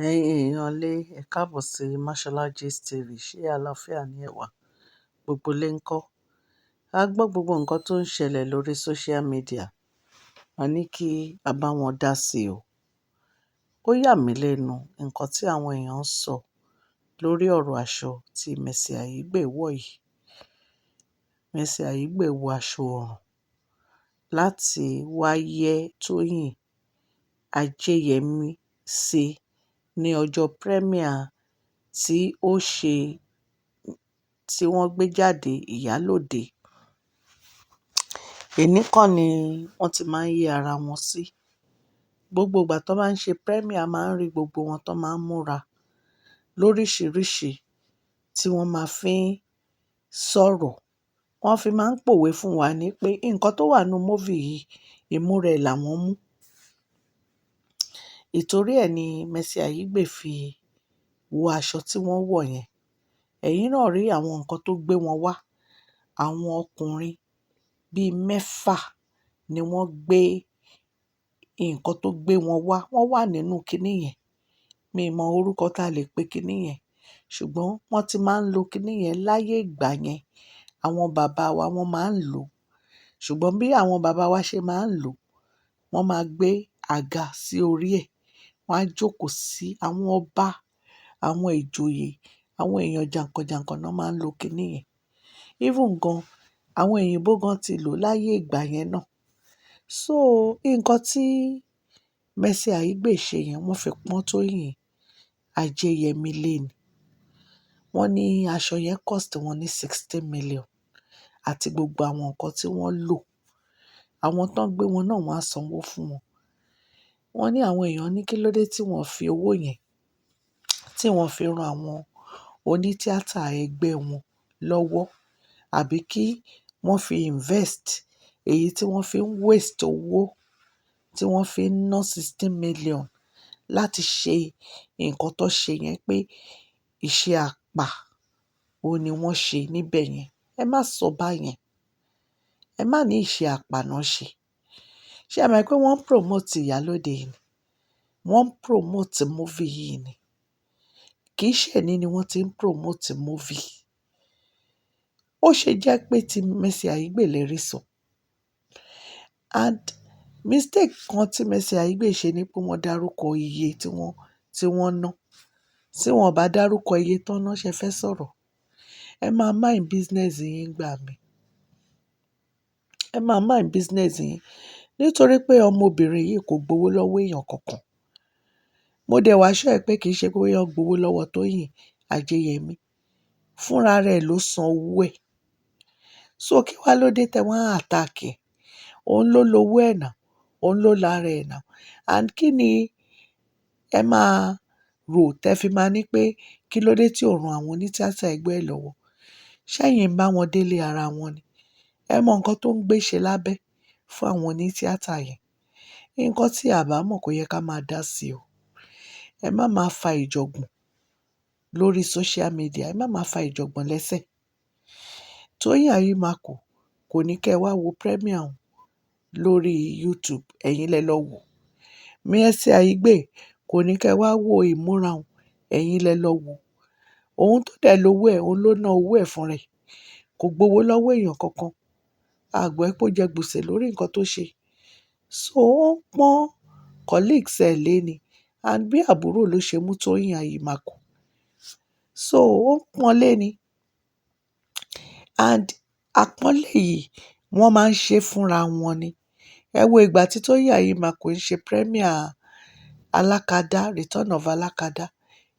Ẹ̀yin èèyàn lé ẹ káàbọ̀ sí Mashola Gist TV. Ṣé àlàáfíà ni ẹ wà? Gbogbo lé ń kọ́. A gbọ́ gbogbo nǹkan tó ń ṣẹlẹ̀ lórí social media. A ní kí a bá wọn dá sí o. Ó yà mí lẹ́nu nǹkan tí àwọn èèyàn ń sọ lórí ọ̀rọ̀ aṣọ tí Mercy Aigbe wọ̀ yìí. Mercy Aigbe wọ aṣọ ọ̀run láti wá yẹ́ Tóyìn Ajéyẹmí sí ní ọjọ́ premier tí ó ṣe tí wọ́n gbé jáde Ìyálóde. Èní kọ́ ni wọ́n ti máa ń yẹ́ ara wọn sí. Gbogbo ìgbà tó bá ń ṣe premier a máa ń rí gbogbo wọn tó máa ń múra lóríṣiríṣi tí wọ́n máa fi ń sọ̀rọ̀. Wọ́n fi máa ń pòwe fún wa ní pé nǹkan tó wà nínú movie yìí, ìmúra ẹ̀ làwọn mú. Ìtorí ẹ̀ ni Mercy Aigbe fi wọ aṣọ tí wọ́n wọ̀ yẹn. Ẹ̀yin náà rí àwọn nǹkan tó gbé wọn wá. Àwọn ọkùnrin bíi mẹ́fà ni wọ́n gbé nǹkan tó gbé wọn wá. Wọ́n wà nínú kiní yẹn. Mi ò mọ orúkọ tá lè pe kiní yẹn. Ṣùgbọ́n wọ́n ti máa ń lo kiní yẹn láyé ìgbà yẹn. Àwọn bàbá wa wọ́n máa ń lò. Ṣùgbọ́n bí àwọn bàbá wa ṣe máa ń lò, wọ́n máa gbé àga sí orí ẹ̀. Wọ́n á jókòó sí àwọn ọba, àwọn ìjòyè, àwọn èèyàn jàǹkàn-jàǹkàn náà máa ń lo kiní yẹn. Even gan, àwọn òyìnbó gan ti lò láyé ìgbà yẹn náà. So, nǹkan tí Mercy Aigbe ṣe yẹn, wọ́n fi pọ́n Tóyìn Ajéyẹmí lé ni. Wọ́n ní aṣọ yẹn cost wọn ní 16 million àti gbogbo àwọn nǹkan tí wọ́n lò. Àwọn tó ń gbé wọn náà wọ́n á sanwó fún wọn. Wọ́n ní àwọn èèyàn ní kí ló dé tí wọ́n fi owó yẹn, tí wọ́n fi ran àwọn onítíátà ẹgbẹ́ wọn lọ́wọ́, àbí kí wọ́n fi invest èyí tí wọ́n fi ń waste owó, tí wọ́n fi ń ná 16 million láti ṣe nǹkan tó ṣe yẹn pé iṣẹ́ àpà òun ni wọ́n ṣe níbẹ̀ yẹn. Ẹ má sọ báyẹn. Ẹ má ní iṣẹ́ àpà náà ṣe. Ṣé ẹ mọ̀ pé wọ́n ń promote Ìyálóde yìí ni? Wọ́n ń promote movie yìí ni. Kì í ṣe ẹni ni wọ́n ti ń promote movie. Ó ṣe jẹ́ pé tí Mercy Aigbe lè rí sọ. And mistake kan tí Mercy Aigbe ṣe ni pé wọ́n dárúkọ iye tí wọ́n ná. Tí wọ́n bá dárúkọ iye tó ná ṣe fẹ́ sọ̀rọ̀. Ẹ máa mind business yín gbà mí. Ẹ máa mind business yín. Nítorí pé ọmọbìnrin yìí kò gbowó lọ́wọ́ èèyàn kankan. Mo dẹ̀ wá sure pé kì í ṣe pé wọ́n gbowó lọ́wọ́ Tóyìn Ajéyẹmí. Fúnra rẹ̀ ló san owó ẹ̀. So kí wá ló dé tẹ wọ́n attack ẹ̀? Òun ló lowó ẹ̀ náà. Òun ló lára ẹ̀ náà. And kí ni ẹ máa rò tẹ fi máa ní pé kí ló dé tí ò ran àwọn onítíátà ẹgbẹ́ ẹ̀ lọ́wọ́? Ṣẹ́yìn ń bá wọn délé ara wọn ni. Ẹ mọ nǹkan tó ń gbé ṣe lábẹ́ fún àwọn onítíátà yẹn. Nǹkan tí a bá mọ̀ kò yẹ ká máa dá sí o. Ẹ má máa fa ìjọ̀gbọ̀n lórí social media. Ẹ má máa fa ìjọ̀gbọ̀n lẹ́sẹ̀. Tóyìn Ayémakò kò ní kẹ́ ẹ wá wo premier òun lórí YouTube. Ẹ̀yin lẹ lọ wò. Mercy Aigbe kò ní kẹ́ ẹ wá wo ìmúra òun. Ẹ̀yin lẹ lọ wò. Òun tó dẹ̀ lówó ẹ̀, òun ló ná owó ẹ̀ fún rẹ̀. Kò gbowó lọ́wọ́ èèyàn kankan. A gbọ́ pé ó jẹ gbèsè lórí nǹkan tó ṣe. So ó ń pọ́n colleagues ẹ̀ lé ni. And bí àbúrò ló ṣe mú Tóyìn Ayémakò. So ó ń pọ́n lé ni. And àpọ́nlé yìí wọ́n máa ń ṣe fúnra wọn ni. Ẹ wo ìgbà tí Tóyìn Ayémakò ń ṣe premier Alákadá, Return of Alákadá.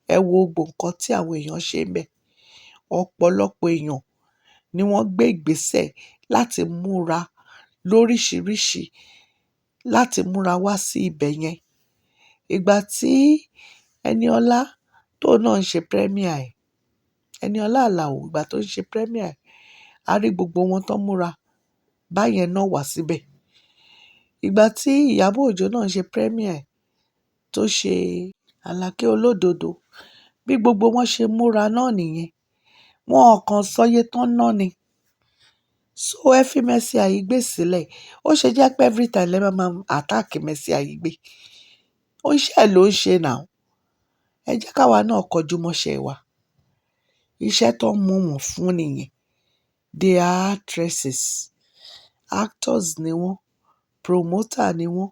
Ẹ wo gbogbo nǹkan tí àwọn èèyàn ṣe ń bẹ̀. Ọ̀pọ̀lọpọ̀ èèyàn ni wọ́n gbé ìgbésẹ̀ láti múra lóríṣiríṣi, láti múra wá sí ibẹ̀ yẹn. Ìgbà tí Ẹniọlá tó náà ń ṣe premier ẹ̀, Ẹniọlá Àlàó ìgbà tó ń ṣe premier ẹ̀, a rí gbogbo wọn tó múra báyẹn náà wá síbẹ̀. Ìgbà tí Ìyábọ̀ Òjó náà ń ṣe premier ẹ̀ tó ṣe Àlàkẹ́ Olódodo, bí gbogbo wọn ṣe múra náà nìyẹn. Wọn kàn sọye tán ná ni. So ẹ fi Mercy Aigbe sílẹ̀. Ó ṣe jẹ́ pé every time lẹ máa attack Mercy Aigbe. Ó ń ṣe ló ń ṣe now. Ẹ jẹ́ káwa náà kọjú mọ́ṣẹ́ wa. Iṣẹ́ tó ń mú wọn fún nìyẹn. They are actresses, actors ni wọ́n, promoter ni wọ́n.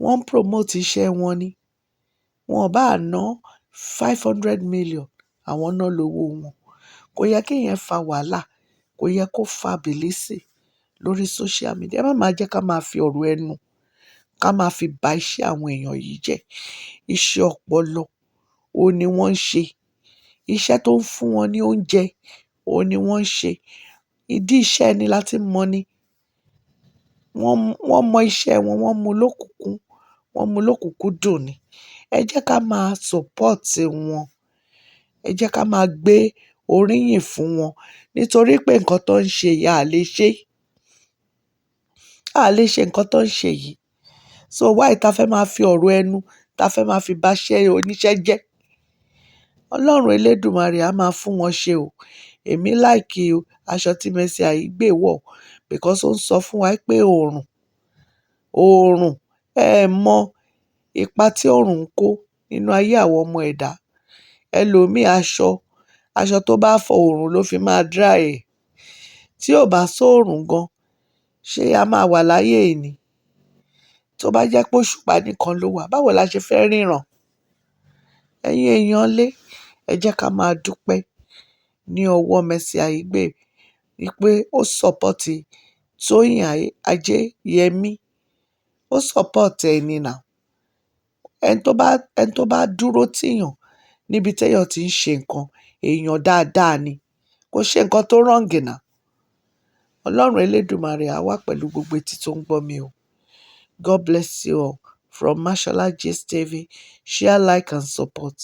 Wọ́n ń promote iṣẹ́ wọn ni. Wọn ò bá ná 500 million, àwọn náà lówó wọn. Kò yẹ kí ìyẹn fa wàhálà, kò yẹ kó fa bìlísì lórí social media. Ẹ má máa jẹ́ ká máa fi ọ̀rọ̀ ẹnu ká máa fi ba iṣẹ́ àwọn èèyàn yìí jẹ́. Iṣẹ́ ọpọlọ òun ni wọ́n ń ṣe. Iṣẹ́ tó ń fún wọn ní oúnjẹ òun ni wọ́n ń ṣe. Ìdí iṣẹ́ ẹni láti mọ ni. Wọ́n mọ iṣẹ́ wọn, wọ́n mú lókùnkún, wọ́n mú lókùnkúndùn ni. Ẹ jẹ́ ká máa support wọn. Ẹ jẹ́ ká máa gbé oríyìn fún wọn nítorí pé nǹkan tó ń ṣe yìí a lè ṣe. A lè ṣe nǹkan tó ń ṣe yìí. So why ta fẹ́ máa fi ọ̀rọ̀ ẹnu ta fẹ́ máa fi ba iṣẹ́ oníṣẹ́ jẹ́? Ọlọ́run Elédùmarè á máa fún wọn ṣe o. Èmi like o aṣọ tí Mercy Aigbe wọ̀ because ó ń sọ fún wa pé oòrùn ẹ mọ ipa tí oòrùn ń kó nínú ayé àwọn ọmọ ẹ̀dá. Ẹlòmíì aṣọ tó bá fọ oòrùn ló fi máa dry ẹ̀. Tí ò bá sóòrùn gan, ṣé a máa wà láyé yìí ni? Tó bá jẹ́ pé òṣùpá nìkan ló wà, báwo la ṣe fẹ́ ríran? Ẹ̀yin èèyàn lé, ẹ jẹ́ ká máa dúpẹ́ ní ọwọ́ Mercy Aigbe wípé ó support Tóyìn Ajéyẹmí. Ó support ẹni now. Ẹni tó bá dúró tìyàn níbi téèyàn ti ń ṣe nǹkan, èèyàn dáadáa ni. Kò ṣe nǹkan tó wrong now. Ọlọ́run Elédùmarè á wà pẹ̀lú gbogbo etí tó ń gbọ́ mi o. God bless you all. From Mashola Gist TV, share, like and support.